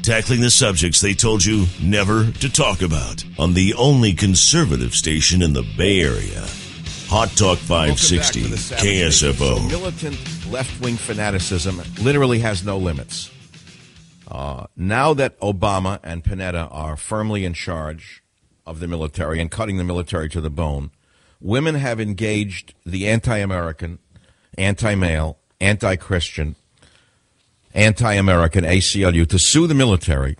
tackling the subjects they told you never to talk about on the only conservative station in the Bay Area. Hot Talk 560, KSFO. So militant left-wing fanaticism literally has no limits. Now that Obama and Panetta are firmly in charge of the military and cutting the military to the bone, women have engaged the anti-American, anti-male, anti-Christian, anti-American ACLU to sue the military,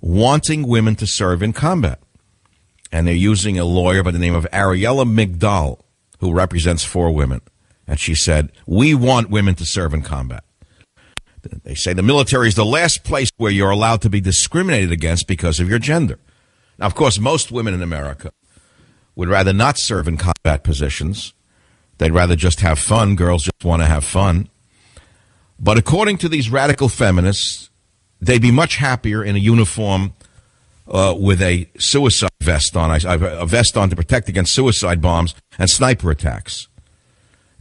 wanting women to serve in combat. And they're using a lawyer by the name of Ariella Migdal, who represents 4 women. And she said, we want women to serve in combat. They say the military is the last place where you're allowed to be discriminated against because of your gender. Now, of course, most women in America would rather not serve in combat positions. They'd rather just have fun. Girls just want to have fun. But according to these radical feminists, they'd be much happier in a uniform with a suicide vest on, a vest on to protect against suicide bombs and sniper attacks.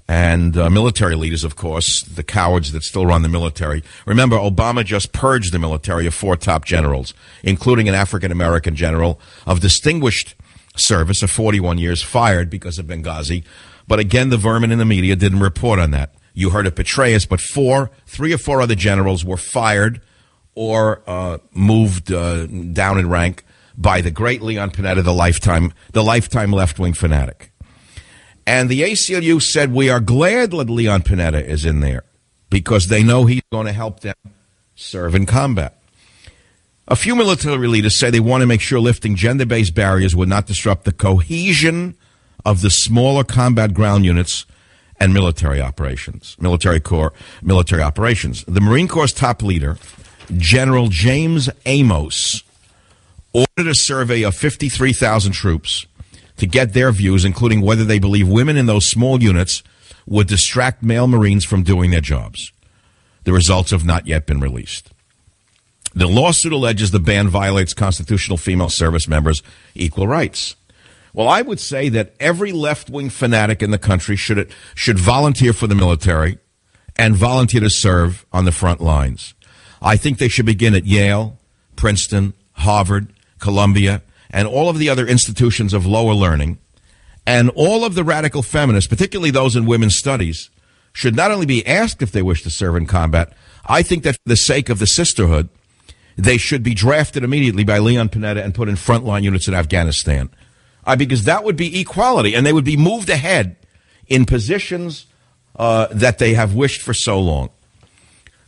And military leaders, of course, the cowards that still run the military. Remember, Obama just purged the military of 4 top generals, including an African-American general of distinguished service of 41 years, fired because of Benghazi. But again, the vermin in the media didn't report on that. You heard of Petraeus, but 3 or 4 other generals were fired or moved down in rank by the great Leon Panetta, the lifetime left-wing fanatic. And the ACLU said, we are glad that Leon Panetta is in there because they know he's going to help them serve in combat. A few military leaders say they want to make sure lifting gender-based barriers would not disrupt the cohesion of the smaller combat ground units and military operations. The Marine Corps' top leader, General James Amos, ordered a survey of 53,000 troops to get their views, including whether they believe women in those small units would distract male Marines from doing their jobs. The results have not yet been released. The lawsuit alleges the ban violates constitutional female service members' equal rights. Well, I would say that every left-wing fanatic in the country should volunteer for the military and volunteer to serve on the front lines. I think they should begin at Yale, Princeton, Harvard, Columbia, and all of the other institutions of lower learning. And all of the radical feminists, particularly those in women's studies, should not only be asked if they wish to serve in combat, I think that for the sake of the sisterhood, they should be drafted immediately by Leon Panetta and put in frontline units in Afghanistan. Because that would be equality, and they would be moved ahead in positions that they have wished for so long.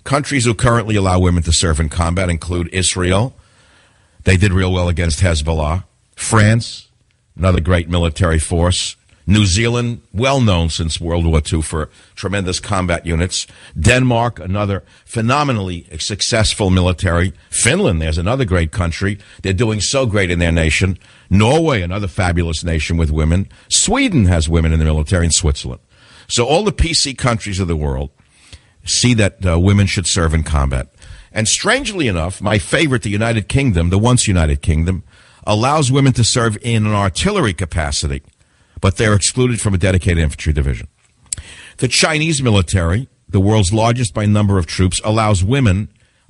Countries who currently allow women to serve in combat include Israel. They did real well against Hezbollah. France, another great military force. New Zealand, well known since World War II for tremendous combat units. Denmark, another phenomenally successful military. Finland, there's another great country. They're doing so great in their nation. Norway, another fabulous nation with women. Sweden has women in the military, and Switzerland. So all the PC countries of the world see that women should serve in combat. And strangely enough, my favorite, the United Kingdom, the once United Kingdom, allows women to serve in an artillery capacity, but they're excluded from a dedicated infantry division. The Chinese military, the world's largest by number of troops, allows women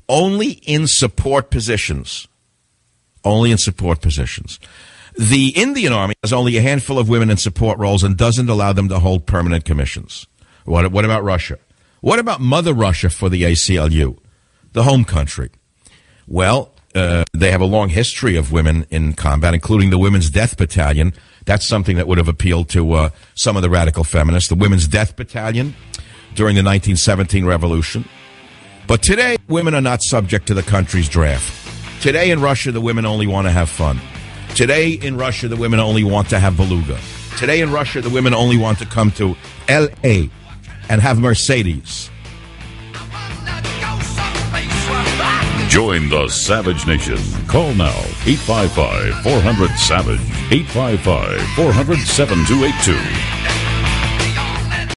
only in support positions. Only in support positions. The Indian Army has only a handful of women in support roles and doesn't allow them to hold permanent commissions. What about Russia? What about Mother Russia for the ACLU, the home country? Well, they have a long history of women in combat, including the Women's Death Battalion. That's something that would have appealed to some of the radical feminists, the Women's Death Battalion during the 1917 revolution. But today, women are not subject to the country's draft. Today in Russia, the women only want to have fun. Today in Russia, the women only want to have beluga. Today in Russia, the women only want to come to L.A. and have Mercedes. Join the Savage Nation. Call now, 855-400-SAVAGE, 855-400-7282.